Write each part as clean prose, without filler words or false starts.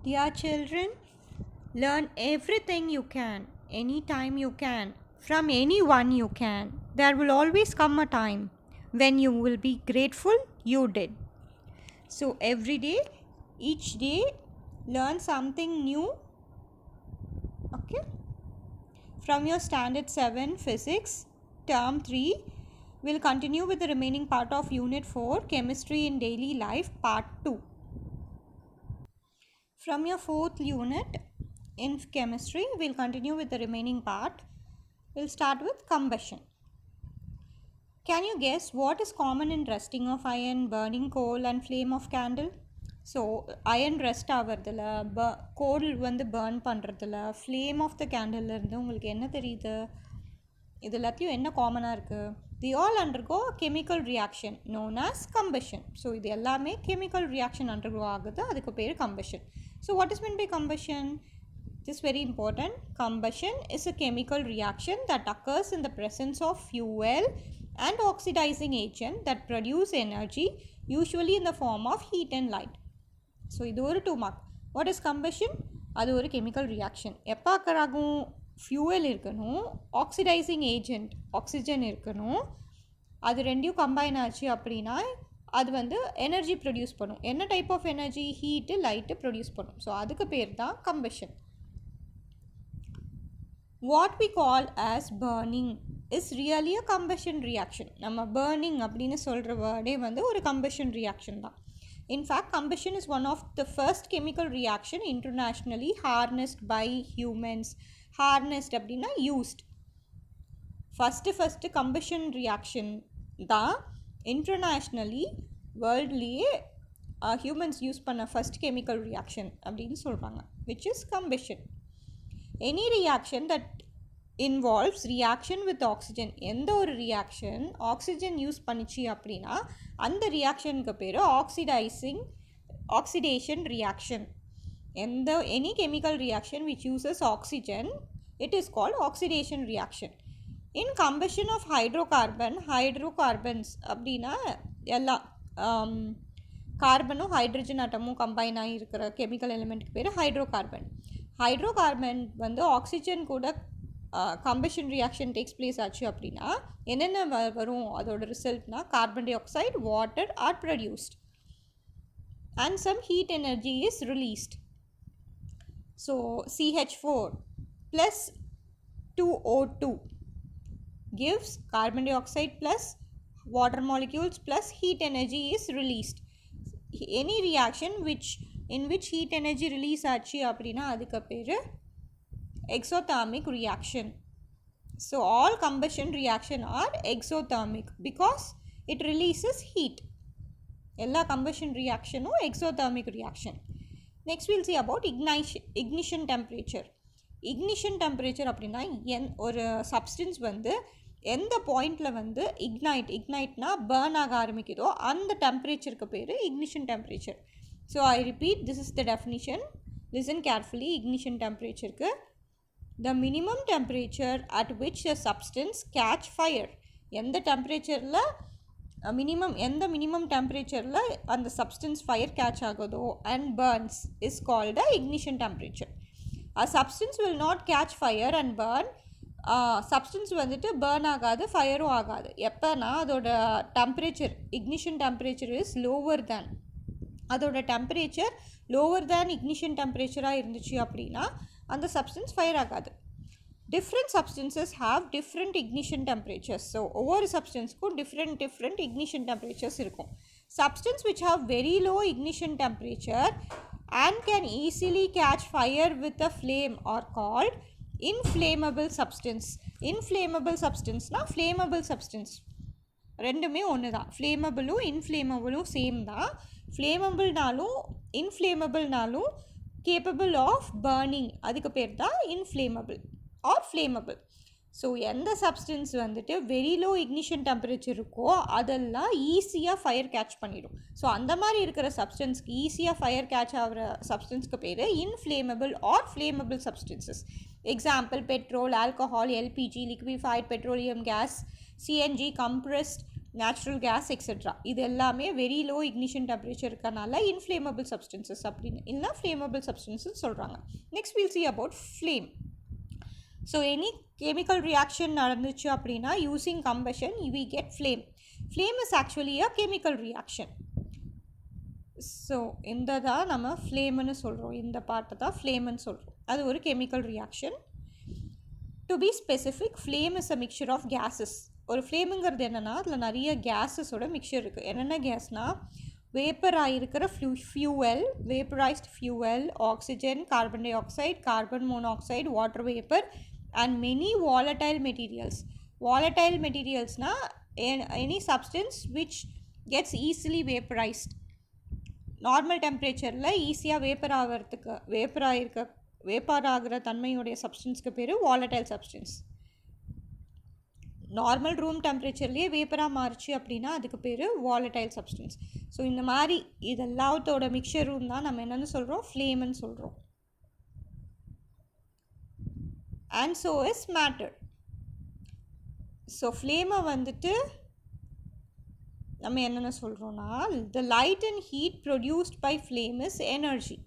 Dear children, learn everything you can, anytime you can, from anyone you can. There will always come a time when you will be grateful you did. So, every day, each day, learn something new. Okay? From your Standard 7 Physics, Term 3, we'll continue with the remaining part of Unit 4, Chemistry in Daily Life, Part 2. From your 4th unit in chemistry, we'll continue with the remaining part. We'll start with combustion. Can you guess what is common in rusting of iron, burning coal and flame of candle? So, iron rust ஆகிறதுல coal வந்து burn பண்ணுறதுல flame of the candle இருந்து உங்களுக்கு என்ன தெரியுது? இது எல்லாத்தையும் என்ன காமனாக இருக்குது? They all undergo a chemical reaction known as combustion. So, இது எல்லாமே chemical reaction undergo ஆகுது, அதுக்கு பேர் combustion. So, what is meant by combustion? This is very important. Combustion is a chemical reaction that occurs in the presence of fuel and oxidizing agent that produce energy, usually in the form of heat and light. So, இது ஒரு 2 mark. What is combustion? அது ஒரு chemical reaction. எப்போ occur ஆகும்? Fuel இருக்கணும், oxidizing agent, oxygen இருக்கணும், அது ரெண்டையும் கம்பைன் ஆச்சு அப்படின்னா அது வந்து எனர்ஜி ப்ரொடியூஸ் பண்ணும். என்ன type of energy? Heat light produce பண்ணும். ஸோ அதுக்கு பேர் தான் combustion. What we call as burning is really a combustion reaction. நம்ம பர்னிங் அப்படின்னு சொல்கிற வேர்டே வந்து ஒரு கம்பஷன் ரியாக்ஷன் தான். In fact combustion is one of the first chemical reaction internationally harnessed by humans. Harnessed அப்படின்னா யூஸ்ட். ஃபஸ்ட்டு கம்பஷன் ரியாக்ஷன் தான் internationally வேர்ல்ட்லேயே ஹியூமன்ஸ் யூஸ் பண்ண ஃபஸ்ட் கெமிக்கல் ரியாக்ஷன் அப்படின்னு சொல்கிறாங்க, which is combustion. Any reaction that involves reaction with oxygen. எந்த ஒரு reaction oxygen use பண்ணிச்சு அப்படின்னா அந்த ரியாக்ஷனுக்கு பேர் oxidation reaction. any chemical reaction which uses oxygen, it is called oxidation reaction. In combustion of hydrocarbons அப்படின்னா எல்லா கார்பனும் ஹைட்ரஜன் அட்டமும் கம்பைன் ஆகி இருக்கிற கெமிக்கல் எலிமெண்ட்டுக்கு பேர் ஹைட்ரோகார்பன் வந்து ஆக்சிஜன் கூட கம்பஷன் ரியாக்ஷன் டேக்ஸ் பிளேஸ் ஆச்சு அப்படின்னா என்னென்ன வரும் அதோட ரிசல்ட்னா carbon dioxide, water are produced and some heat energy is released. So, CH4 plus 2O2 gives carbon dioxide plus water molecules plus heat energy is released. Any reaction in which heat energy release ஆச்சு அப்படின்னா அதுக்கு பேர் exothermic reaction. So, all combustion reaction are exothermic because it releases heat. எல்லா combustion reactionும் exothermic reaction. Next we'll see about ignition temperature. Ignition temperature அப்படின்னா ஒரு substance வந்து எந்த பாயிண்டில் வந்து இக்னைட்னா பேர்ன் ஆக ஆரம்பிக்குதோ அந்த டெம்பரேச்சருக்கு பேர் ignition temperature. So I repeat, this is the definition. Listen carefully. Ignition டெம்பரேச்சருக்கு the minimum temperature at which the substance catch fire. எந்த டெம்பரேச்சரில் எந்த மினிமம் டெம்பரேச்சரில் அந்த சப்ஸ்டன்ஸ் ஃபயர் கேட்ச் ஆகுதோ and burns is called ignition temperature. Substance will not catch fire and burn. Substance வந்துட்டு burn ஆகாது, ஃபயரும் ஆகாது. எப்போனா அதோட temperature, ignition temperature is lower than, அதோட டெம்பரேச்சர் லோவர் தேன் இக்னிஷன் டெம்பரேச்சராக இருந்துச்சு அப்படின்னா அந்த சப்ஸ்டன்ஸ் ஃபயர் ஆகாது. Different substances have different ignition temperatures. So, ஒவ்வொரு சப்ஸ்டன்ஸ்க்கும் different ignition temperatures இருக்கும். Substance which have very low ignition temperature and can easily catch fire with a flame are called inflammable substance. Inflammable substanceனா flammable substance ரெண்டுமே ஒன்று தான். ஃப்ளேமபிளும் இன்ஃப்ளேமபிளும் same தான். ஃப்ளேமபிள்னாலும் இன்ஃப்ளேமபிள்னாலும் capable of burning, அதுக்கு பேர் தான் inflammable or flammable. So எந்த substance வந்துட்டு very low ignition temperature இருக்கோ அதெல்லாம் ஈஸியாக ஃபயர் கேட்ச் பண்ணிடும். ஸோ அந்த மாதிரி இருக்கிற சப்ஸ்டன்ஸ்க்கு ஈஸியாக ஃபயர் கேட்ச் ஆகிற சப்ஸ்டன்ஸ்க்கு பேர் inflammable or flammable substances. Example petrol, alcohol, LPG, liquefied petroleum gas, CNG, compressed natural gas etcetera. இது எல்லாமே வெரி லோ இக்னிஷன் டெம்பரேச்சர் இருக்கனால இன்ஃப்ளேமபிள் சப்ஸ்டன்சஸ் அப்படின்னு இல்லைனா ஃப்ளேமபிள் சப்ஸ்டன்சஸ் சொல்கிறாங்க. Next will see about flame. So any chemical reaction நடந்துச்சு அப்படின்னா using combustion we get flame. Flame is actually a chemical reaction. So இந்த தான் நம்ம ஃப்ளேம்னு சொல்கிறோம், இந்த பார்ட்டை தான் ஃப்ளேம்னு சொல்கிறோம். அது ஒரு chemical reaction. To be specific, flame is a mixture of gases. ஒரு ஃப்ளேமுங்கிறது என்னென்னா அதில் நிறைய கேஸஸோட மிக்சர் இருக்குது. என்னென்ன கேஸ்னால் வேப்பர் ஆகிருக்கிற fuel, vaporised fuel, oxygen, carbon dioxide, carbon monoxide, water vapour and many volatile materials. Volatile materials na any substance which gets easily vaporized. Normal temperature la easy vapor ஆகிறதுக்கு vapour ஆகிற தன்மையுடைய சப்ஸ்டன்ஸ்க்கு பேர் volatile substance. Normal room டெம்பரேச்சர்லேயே வேப்பராக மாறிச்சு அப்படின்னா அதுக்கு பேர் volatile substance. So இந்த மாதிரி இதெல்லாத்தோட மிக்சர் ரூம் தான் நம்ம என்னென்னு சொல்கிறோம், ஃப்ளேம்னு சொல்கிறோம். And so is matter. So flame வந்துட்டு நம்ம என்னென்ன சொல்கிறோன்னா the light and heat produced by flame is energy.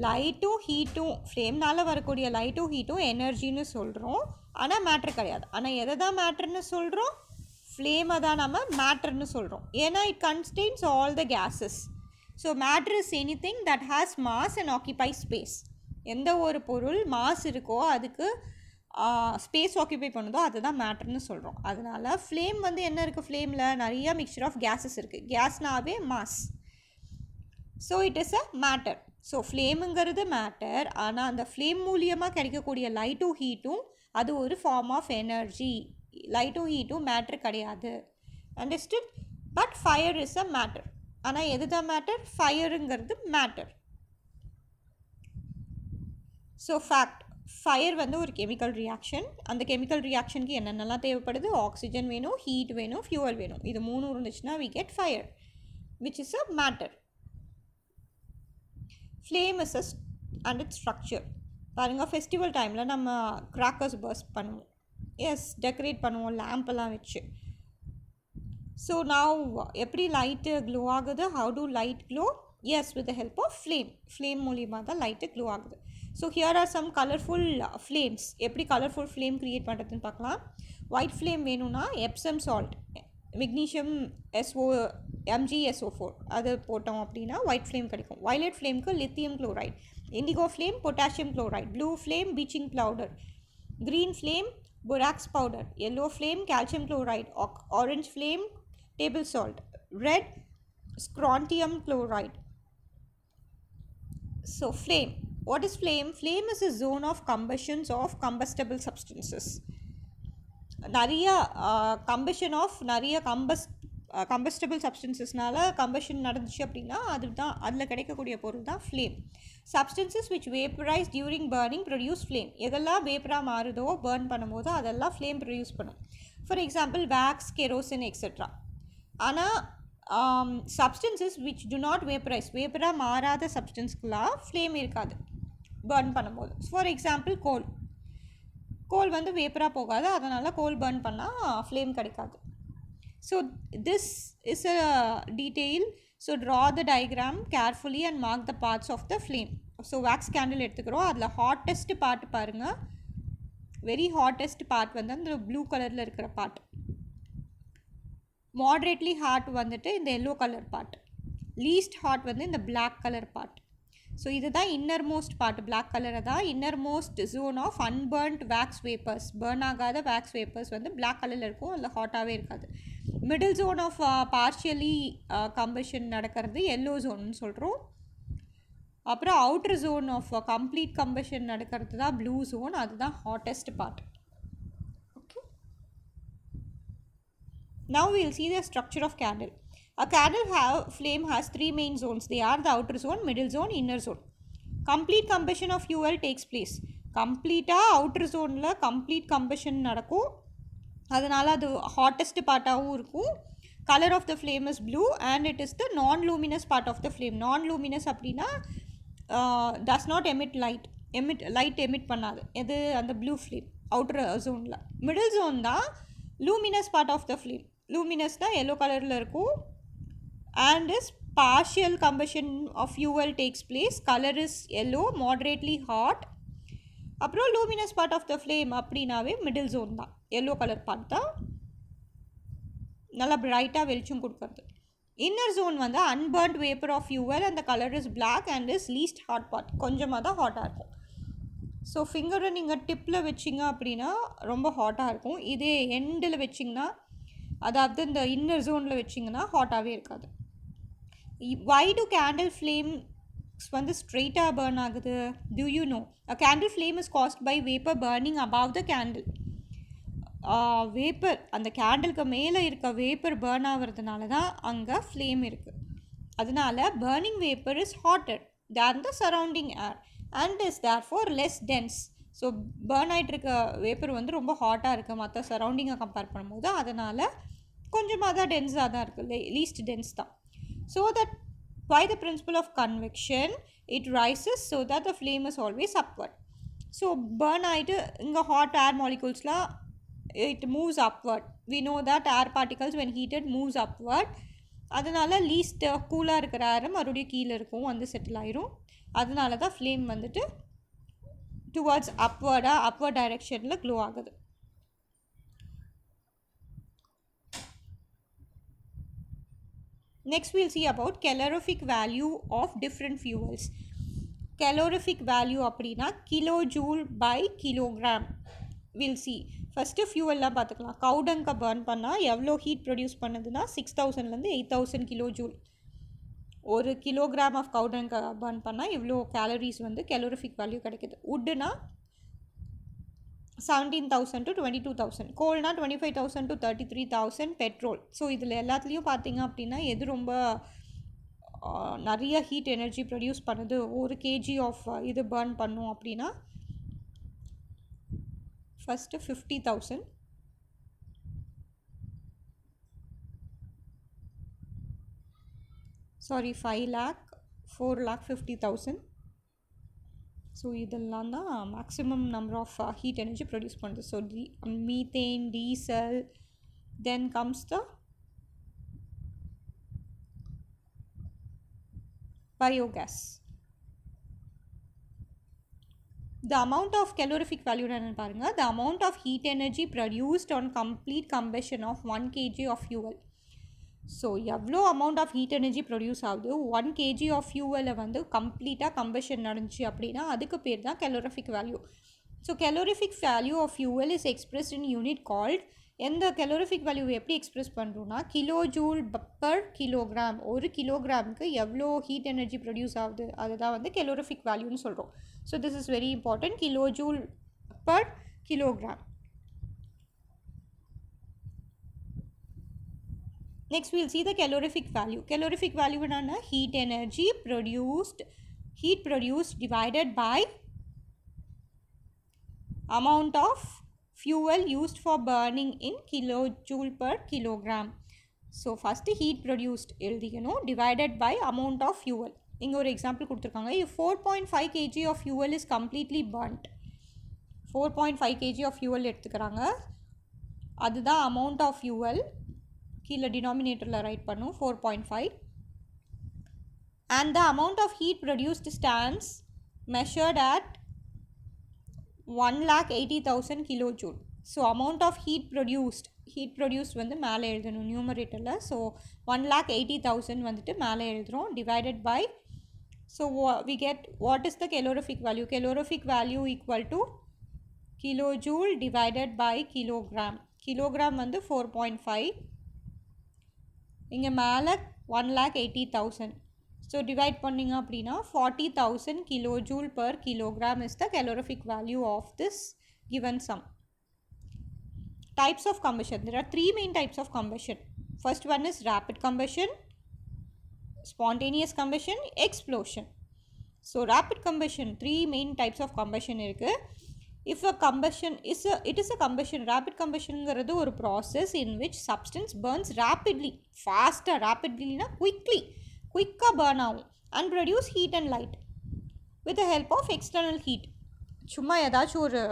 லைட்டும் ஹீட்டும் ஃப்ளேம்னால் வரக்கூடிய லைட்டும் ஹீட்டும் எனர்ஜின்னு சொல்கிறோம். ஆனால் மேட்ரு கிடையாது. ஆனால் எதை தான் மேட்ருன்னு சொல்கிறோம், ஃப்ளேமை தான் நம்ம மேட்ருன்னு சொல்கிறோம். ஏன்னா it contains all the gases. So matter is anything that has mass and occupy space. எந்த ஒரு பொருள் மாஸ் இருக்கோ அதுக்கு ஸ்பேஸ் ஆக்கியபை பண்ணுதோ அதுதான் மேட்டர்னு சொல்கிறோம். அதனால் ஃப்ளேம் வந்து என்ன இருக்குது, ஃப்ளேமில் நிறைய மிக்சர் ஆஃப் கேஸஸ் இருக்குது. கேஸ்னாவே mass. So it is a matter. So ஃப்ளேமுங்கிறது மேட்டர். ஆனால் அந்த ஃப்ளேம் மூலியமாக கிடைக்கக்கூடிய லைட்டும் ஹீட்டும் அது ஒரு ஃபார்ம் ஆஃப் எனர்ஜி. லைட்டும் ஹீட்டும் மேட்டர் கிடையாது. Understood? But fire is a matter. ஆனால் எது தான் மேட்டர், ஃபயருங்கிறது மேட்டர். ஸோ ஃபேக்ட், ஃபயர் வந்து ஒரு கெமிக்கல் ரியாக்ஷன். அந்த கெமிக்கல் ரியாக்ஷனுக்கு என்னென்னலாம் தேவைப்படுது, ஆக்சிஜன் வேணும், ஹீட் வேணும், ஃபியூவல் வேணும். இது 3 இருந்துச்சுன்னா we get fire which is a matter. Flame is a and it's structure. பாருங்கள், ஃபெஸ்டிவல் டைமில் நம்ம கிராக்கர்ஸ் பர்ஸ்ட் பண்ணுவோம், எஸ் டெக்கரேட் பண்ணுவோம் லேம்பெல்லாம் வச்சு. ஸோ நான் எப்படி லைட்டு க்ளோ ஆகுது, how to light glow, yes with the help of flame. Flame மூலியமாக தான் லைட்டு க்ளோ ஆகுது. So here are some colourful flames. எப்படி கலர்ஃபுல் ஃப்ளேம் க்ரியேட் பண்ணுறதுன்னு பார்க்கலாம். ஒயிட் ஃப்ளேம் வேணும்னா எப்சம் சால்ட், மெக்னீஷியம் MgSO4 அது போட்டோம் அப்படின்னா ஒயிட் ஃப்ளேம் கிடைக்கும். வயலட் ஃப்ளேமுக்கு lithium chloride, indigo flame potassium chloride, blue flame bleaching powder, green flame borax powder, yellow flame calcium chloride, orange flame table salt, red strontium chloride. So flame, what is flame? Flame is a zone of combustions of combustible substances. நிறைய combustion of நிறைய combustible சப்ஸ்டன்சஸ்னால combustion நடந்துச்சு அப்படின்னா அதில் கிடைக்கக்கூடிய பொருள் தான் flame. Substances which vaporise during burning produce flame. எதெல்லாம் வேப்பராக மாறுதோ பர்ன் பண்ணும்போது அதெல்லாம் ஃப்ளேம் ப்ரொடியூஸ் பண்ணும். For example wax, kerosene etcetera. ஆனால் substances which do not vaporise, வேப்பராக மாறாத சப்ஸ்டன்ஸ்க்குலாம் ஃப்ளேம் இருக்காது பர்ன் பண்ணும்போது. ஃபார் எக்ஸாம்பிள் கோல் வந்து வேப்பராக போகாது, அதனால் கோல் பர்ன் பண்ணால் ஃப்ளேம் கிடைக்காது. So this is a detail. So draw the diagram carefully and mark the parts of the flame. So wax candle எடுத்துக்கிறோம். அதில் ஹாட்டஸ்ட் பார்ட் பாருங்கள். வெரி ஹாட்டஸ்ட் பார்ட் வந்து அந்த ப்ளூ கலரில் இருக்கிற பார்ட். மாட்ரேட்லி ஹாட் வந்துட்டு இந்த yellow colour part. Least hot வந்து இந்த பிளாக் கலர் பார்ட். ஸோ இதுதான் இன்னர் மோஸ்ட் பார்ட். பிளாக் கலரை தான் innermost zone of unburnt wax vapours. Burn ஆகாத வேக்ஸ் வேப்பர்ஸ் வந்து பிளாக் கலரில் இருக்கும், அதில் ஹாட்டாகவே இருக்காது. Middle zone of partially combustion நடக்கிறது எல்லோ ஜோன்னு சொல்கிறோம். அப்புறம் outer zone of complete combustion நடக்கிறது தான் ப்ளூ ஜோன், அதுதான் hottest part. Okay, now will see the structure of candle. A candle flame has 3 main zones. They are the outer zone, middle zone, inner zone. Complete combustion of fuel takes place. கம்ப்ளீட்டாக outer ஜோனில் complete combustion நடக்கும், அதனால் அது hottest பார்ட்டாகவும் இருக்கும். Colour of the flame is blue and it is the non luminous part of the flame. Non luminous அப்படின்னா does not emit light emit பண்ணாது. எது? அந்த ப்ளூ ஃப்ளேம் அவுட்டர் ஜோனில். மிடில் ஜோன் தான் luminous part of the flame. லூமினஸ்னால் yellow கலரில் இருக்கும். And is partial combustion of fuel takes place. Color is yellow, moderately hot. அப்புறம் luminous part of the flame அப்படின்னாவே மிடில் ஜோன் தான். Yellow colour part தான் நல்லா பிரைட்டாக வெளிச்சம் கொடுக்குறது. இன்னர் ஜோன் வந்து unburnt vapour of fuel and the colour is black and is least hot part. கொஞ்சமாக தான் ஹாட்டாக இருக்கும். ஸோ ஃபிங்கரை நீங்கள் டிப்பில் வச்சிங்க அப்படின்னா ரொம்ப ஹாட்டாக இருக்கும். இதே எண்டில் வச்சிங்கன்னா, அதாவது இந்த இன்னர் ஜோனில் வச்சிங்கன்னா ஹாட்டாகவே இருக்காது. Why do candle flames வந்து ஸ்ட்ரெயிட்டாக பர்ன் ஆகுது? Do you know? A candle flame is caused by vapor burning above the candle. Vapour அந்த கேண்டிலுக்கு மேலே இருக்க வேப்பர் பர்ன் ஆகிறதுனால தான் அங்கே ஃப்ளேம் இருக்குது. அதனால burning vapor is hotter than the surrounding air and is therefore less dense. So burn ஆகிட்டு இருக்க வேப்பர் வந்து ரொம்ப ஹாட்டாக இருக்குது மற்ற சரௌண்டிங்கை கம்பேர் பண்ணும்போது. அதனால் கொஞ்சமாக தான் டென்ஸாக தான் இருக்குது, லீஸ்ட் டென்ஸ் தான். So that by the principle of convection it rises so that the flame is always upward. So burn ஆகிட்டு இங்கே hot air moleculesலாம் it moves upward. We know that air particles when heated moves upward. அதனால least கூலாக இருக்கிற ஏர் மறுபடியும் கீழே இருக்கும், வந்து settle ஆயிரும். அதனால தான் ஃப்ளேம் வந்துட்டு டுவர்ட்ஸ் அப்வர்ட் டைரெக்ஷனில் க்ளோ ஆகுது. Next we'll see about calorific value of different fuels. Calorific value அப்படின்னா kilojoule by kilogram. We'll see. First ஃபியூவல்லாம் பார்த்துக்கலாம். கவுடங்கை பர்ன் பண்ணால் எவ்வளோ ஹீட் ப்ரொடியூஸ் பண்ணுதுன்னா 6000லேருந்து 8000 கிலோஜூல். ஒரு கிலோகிராம் ஆஃப் கவுடங்கை பர்ன் பண்ணால் இவ்வளோ கேலரிஸ் வந்து calorific வேல்யூ கிடைக்குது. உட்டுனா 17,000 to 22,000, கோல்னா 25,000 to 33,000, பெட்ரோல். ஸோ இதில் எல்லாத்துலேயும் பார்த்தீங்க அப்படின்னா எது ரொம்ப நிறைய ஹீட் எனர்ஜி ப்ரொடியூஸ் பண்ணுது, ஒரு கேஜி ஆஃப் இது பர்ன் பண்ணும் அப்படின்னா ஃபஸ்ட்டு 50,000, சாரி 5 lakh, 4,50,000. ஸோ இதெல்லாம் தான் maximum number of heat energy produce பண்ணுறது. So methane, diesel, then comes the biogas. The amount of calorific value என்னன்னு பாருங்கள். The amount of heat energy produced on complete combustion of 1 kg of fuel. So எவ்வளோ amount of heat energy produce ஆகுது 1 kg of ஃபியூவலை வந்து கம்ப்ளீட்டாக combustion நடந்துச்சு அப்படின்னா அதுக்கு பேர் தான் calorific value. So calorific value of fuel is expressed in unit called. எந்த calorific வேல்யூ எப்படி எக்ஸ்பிரஸ் பண்ணுறோன்னா கிலோஜூல் பர் கிலோகிராம். ஒரு கிலோகிராமுக்கு எவ்வளோ ஹீட் எனர்ஜி ப்ரொடியூஸ் ஆகுது அதுதான் வந்து calorific வேல்யூன்னு சொல்கிறோம். So this is very important, kilojoule per kilogram. Next we'll see the calorific value. Calorific value is heat energy produced divided by amount of fuel used for burning in kilojoule per kilogram. So first heat produced divided by amount of fuel. இங்க ஒரு example கொடுத்திருக்காங்க. If 4.5 kg of fuel is completely burnt, 4.5 kg of fuel எடுத்துக்கறாங்க, அதுதான் amount of fuel. கீழே டினாமினேட்டரில் right பண்ணும் 4.5, and the amount of heat produced stands measured at 1,80,000 kilojoule. So amount of heat produced வந்து மேலே எழுதணும் நியூமரேட்டரில். ஸோ 1,80,000 வந்துட்டு மேலே எழுதுகிறோம், divided by, so we get what is the calorific value. Calorific value equal to kilojoule divided by kilogram. Kilogram வந்து 4.5, இங்கே மேலே 1,80,000. ஸோ டிவைட் பண்ணிங்க அப்படின்னா 40,000 kilojoule per kilogram is the calorific value of this given sum. Types of combustion. There are 3 main types of combustion. First one is rapid combustion, spontaneous combustion, explosion. So rapid combustion, 3 main types of combustion இருக்குது. If a combustion is it is a combustion, rapid combustion ங்கிறது ஒரு process in which substance burns rapidly, faster, rapidly na quicker burn ஆகும் and produce heat and light with the help of external heat. சும்மா ஏதாச்சும் ஒரு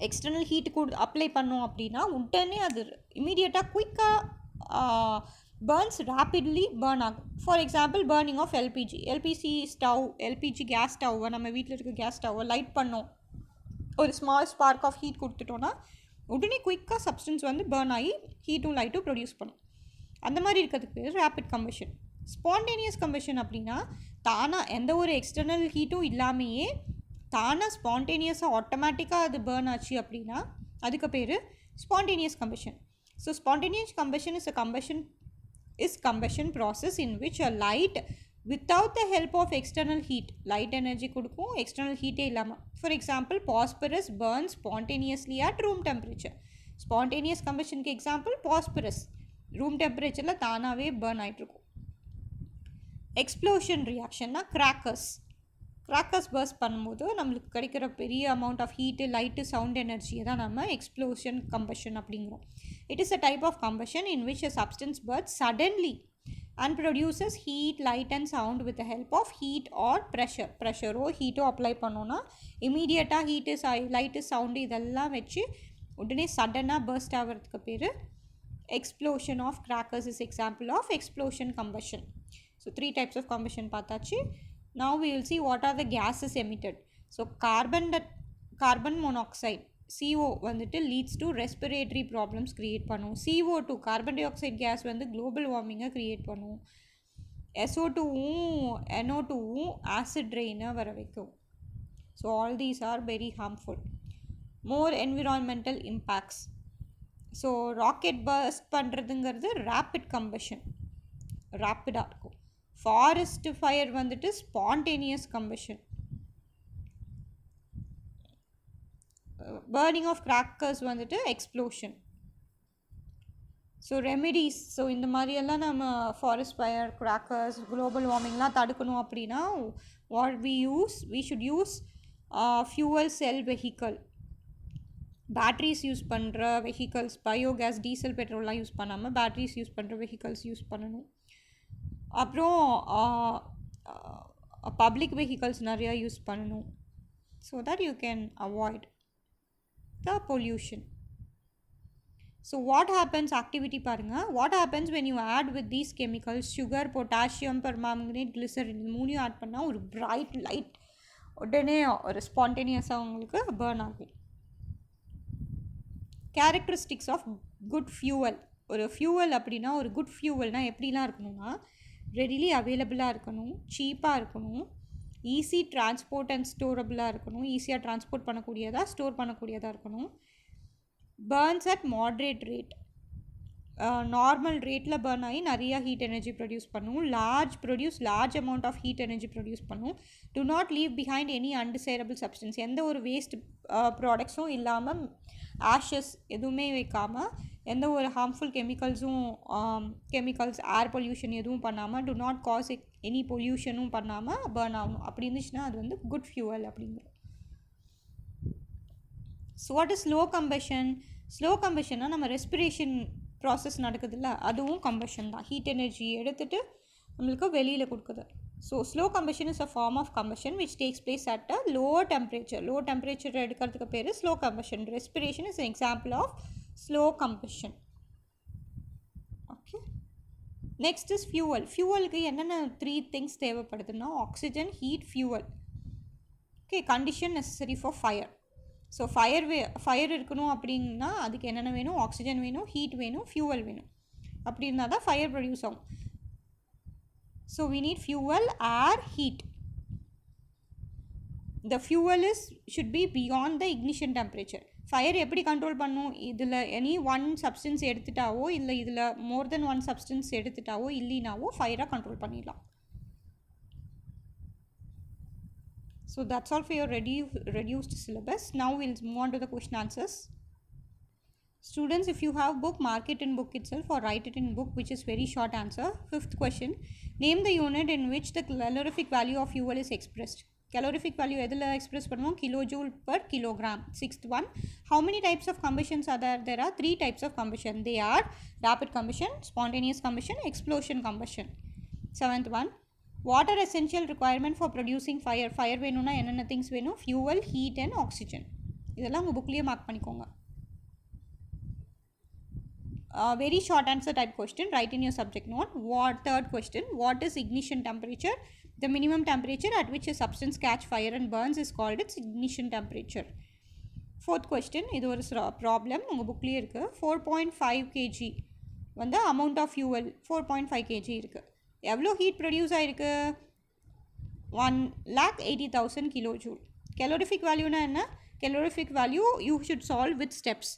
external heat apply பண்ணோம் அப்படின்னா உடனே அது இமீடியட்டாக குயிக்காக burns rapidly burn ஆகும். For example burning of LPG stove, LPG gas ஸ்டவ்வை நம்ம வீட்டில் இருக்க கேஸ் ஸ்டவ்வை லைட் பண்ணோம், ஒரு ஸ்மால் ஸ்பார்க் ஆஃப் ஹீட் கொடுத்துட்டோன்னா உடனே குயிக்காக சப்ஸ்டன்ஸ் வந்து பேர்ன் ஆகி ஹீட்டும் லைட்டும் ப்ரொடியூஸ் பண்ணும். அந்த மாதிரி இருக்கிறதுக்கு பேர் ரேபிட் கம்பஷன். ஸ்பான்டேனியஸ் கம்பஷன் அப்படின்னா தானாக எந்த ஒரு எக்ஸ்டர்னல் ஹீட்டும் இல்லாமையே தானாக ஸ்பான்டேனியஸாக ஆட்டோமேட்டிக்காக அது பேர்ன் ஆச்சு அப்படின்னா அதுக்கு பேர் spontaneous combustion. So spontaneous combustion is combustion process in which a light without the help of external heat, light energy கொடுக்கும், external heat இல்லாமல். For example, phosphorus burns spontaneously at room temperature. Spontaneous combustionக்கு example phosphorus room temperatureல தானாகவே burn ஆகிட்ருக்கும். explosion reactionனா crackers burst பண்ணும்போது நம்மளுக்கு கிடைக்கிற பெரிய amount of heat, light, sound எனர்ஜியை தான் நம்ம எக்ஸ்ப்ளோஷன் கம்பஷன் அப்படிங்கிறோம். It is a type of combustion in which a substance burns suddenly and produces heat, light and sound with the help of heat or ப்ரெஷரோ ஹீட்டோ apply பண்ணோன்னா இமீடியட்டாக heat, light, sound இதெல்லாம் வச்சு உடனே சடனாக பர்ஸ்ட் ஆகிறதுக்கு பேர் explosion of crackers is example of explosion combustion. So 3 types of combustion பார்த்தாச்சு. Now we will see what are the gases emitted. So carbon monoxide CO வந்துட்டு leads to respiratory problems create பண்ணும். CO2 carbon dioxide gas வந்து global warming create பண்ணும். SO2வும் NO2வும் acid rain வர வைக்கும். So all these are very harmful. More environmental impacts. So rocket burst பண்ணுறதுங்கிறது rapid combustion, ரேப்பிடாக இருக்கும். Forest fire வந்துட்டு spontaneous combustion. Burning of crackers வந்துட்டு எக்ஸ்ப்ளோஷன். ஸோ ரெமிடிஸ், ஸோ இந்த மாதிரியெல்லாம் நம்ம ஃபாரஸ்ட் ஃபயர், கிராக்கர்ஸ், குளோபல் வார்மிங்லாம் தடுக்கணும் அப்படின்னா what we should use fuel cell vehicle. Batteries use பண்ணுற வெஹிக்கல்ஸ், பயோகேஸ், டீசல், பெட்ரோல்லாம் யூஸ் பண்ணாமல் பேட்ரிஸ் யூஸ் பண்ணுற வெஹிக்கல்ஸ் யூஸ் பண்ணணும். அப்புறம் பப்ளிக் வெஹிக்கல்ஸ் நிறையா யூஸ் பண்ணணும். So that you can avoid the pollution. So what happens, activity பாருங்கள். What happens when you add with these chemicals, sugar, potassium, permanganate, glycerine, இது மூணையும் add பண்ணால் ஒரு பிரைட் லைட் உடனே ஒரு ஸ்பான்டேனியஸாக உங்களுக்கு பேர்ன் ஆகும். Characteristics of good fuel. ஒரு ஃபியூவல் அப்படின்னா, ஒரு குட் ஃபியூவல்னால் எப்படிலாம் இருக்கணும்னா, ரெடிலி அவைலபிளாக இருக்கணும், சீப்பாக இருக்கணும், ஈஸி டிரான்ஸ்போர்ட் அண்ட் ஸ்டோரபிளாக இருக்கணும், ஈஸியாக டிரான்ஸ்போர்ட் பண்ணக்கூடியதாக, ஸ்டோர் பண்ணக்கூடியதாக இருக்கணும். Burns at moderate rate, normal ரேட்டில் பர்ன் ஆகி நிறையா ஹீட் எனர்ஜி ப்ரொடியூஸ் பண்ணும். Large amount of heat energy produce பண்ணும். Do not leave behind any undesirable substance, எந்த ஒரு வேஸ்ட் ப்ராடக்ட்ஸும் இல்லாமல், ஆஷஸ் எதுவுமே வைக்காமல், எந்த ஒரு ஹார்ம்ஃபுல் கெமிக்கல்ஸ், ஏர் பொல்யூஷன் எதுவும் பண்ணாமல், டு நாட் காஸ் எனி பொல்யூஷனும் பண்ணாமல் பர்ன் ஆகணும். அப்படி இருந்துச்சுன்னா அது வந்து குட் ஃபியூவல் அப்படிங்கிறோம். So what is slow combustion? Slow கம்பஷன்னா நம்ம ரெஸ்பிரேஷன் ப்ராசஸ் நடக்குதுல்ல, அதுவும் கம்பஷன் தான். ஹீட் எனர்ஜி எடுத்துகிட்டு நம்மளுக்கு வெளியில் கொடுக்குது. So slow combustion is a form of combustion which takes place at a low temperature எடுக்கிறதுக்கு பேர் slow combustion. Respiration is example of slow combustion. Okay, next is ஃபியூவலுக்கு என்னென்ன 3 திங்ஸ் தேவைப்படுதுன்னா, oxygen, heat, fuel. Okay, condition necessary for fire. So fire இருக்கணும் அப்படின்னா அதுக்கு என்னென்ன வேணும்? ஆக்சிஜன் வேணும், ஹீட் வேணும், ஃபியூவல் வேணும். அப்படி இருந்தால் தான் ஃபயர் ப்ரொடியூஸ் ஆகும். So we need fuel, air, heat. The fuel should be beyond the ignition temperature. Fire எப்படி கண்ட்ரோல் பண்ணும்? இதில் எனி ஒன் சப்ஸ்டன்ஸ் எடுத்துட்டாவோ, இல்லை இதில் மோர் தென் ஒன் சப்ஸ்டன்ஸ் எடுத்துட்டாவோ இல்லைனாவோ ஃபயரை கண்ட்ரோல் பண்ணிடலாம். So that's all for your reduced syllabus. Now we'll move on to the question answers. Students, if you have book, mark it in book itself or write it in book, which is very short answer. 5th question, name the unit in which the calorific value of fuel is expressed. Calorific value எதில் express பண்ணுவோம்? kilojoule per kilogram. 6th one, how many types of combustions are there? There are 3 types of combustion. They are rapid combustion, spontaneous combustion, explosion combustion. 7th one, what are essential requirement for producing fire? Fire வேணும்னா என்னென்ன things வேணும்? Fuel, heat and oxygen. இதெல்லாம் உங்கள் புக்லேயே mark பண்ணிக்கோங்க. Very short answer type question, write in your subject note. Third question, what is ignition temperature? The minimum temperature at which a substance catch fire and burns is called its ignition temperature. Fourth question, இது ஒரு problem உங்கள் புக்லேயே இருக்குது. 4.5 kg வந்து amount of fuel 4.5 kg இருக்குது. எவ்வளோ heat produce ஆகிருக்கு? 1,80,000 kilojoule. Calorific value na enna? Calorific value you should solve with steps.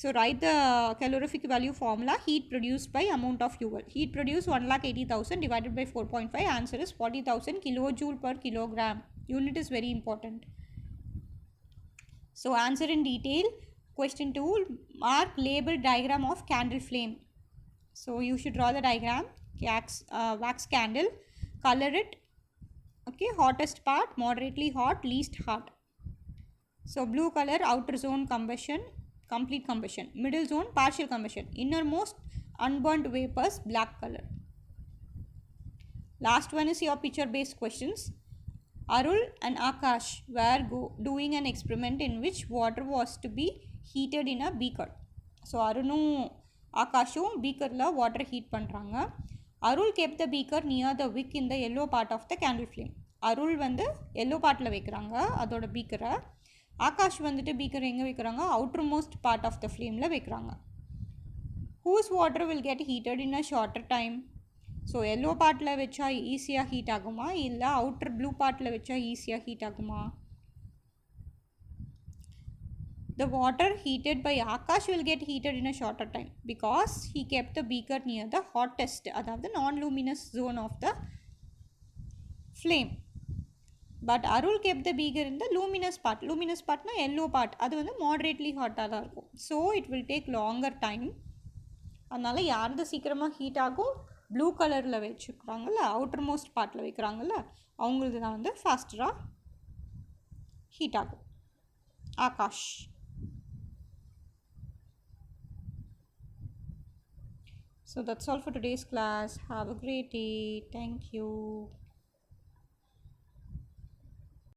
So write the calorific value formula, heat produced by amount of fuel. Heat produced 1,80,000 divided by 4.5, answer is 40,000 kilojoule per kilogram. Unit is very important. So answer in detail. Question 2, mark label diagram of candle flame. So you should draw the diagram, wax candle, color it. Okay, hottest part, moderately hot, least hot. So blue color, outer zone combustion, complete combustion. Middle zone, partial combustion. Innermost, unburnt vapors, black color. Last one is your picture based questions. Arul and Akash were doing an experiment in which water was to be heated in a beaker. So Arunum Akashum beaker la water heat பண்றாங்க. Arul kept the beaker near the wick in the yellow part of the candle flame. Arul வந்து yellow partல வைக்கிறாங்க அதோட பீக்கரை. ஆகாஷ் வந்துட்டு beaker எங்கே வைக்கிறாங்க? Outer most part of the ஃப்ளேமில் வைக்கிறாங்க. Whose water will get heated in a shorter time? So yellow பார்ட்டில் வச்சா ஈஸியாக ஹீட் ஆகுமா, இல்லை அவுட்டர் ப்ளூ பார்ட்டில் வச்சா ஈஸியாக ஹீட் ஆகுமா? The water heated by Akash will get heated in a shorter time because he kept the beaker near the hottest, அதாவது non-luminous zone of the flame. But Arul kept the beaker in the luminous part. Luminous part na yellow part. அது வந்து moderately hot-ஆக தான் இருக்கும். So it will take longer time. அதனால் யாரது சீக்கிரமாக heat ஆகும்? Blue கலரில் வச்சுக்கிறாங்கல்ல, அவுட்டர் மோஸ்ட் பார்ட்டில் வைக்கிறாங்கல்ல, அவங்களுக்கு தான் வந்து ஃபாஸ்டராக ஹீட் ஆகும். Akash. So that's all for today's class. Have a great day. Thank you.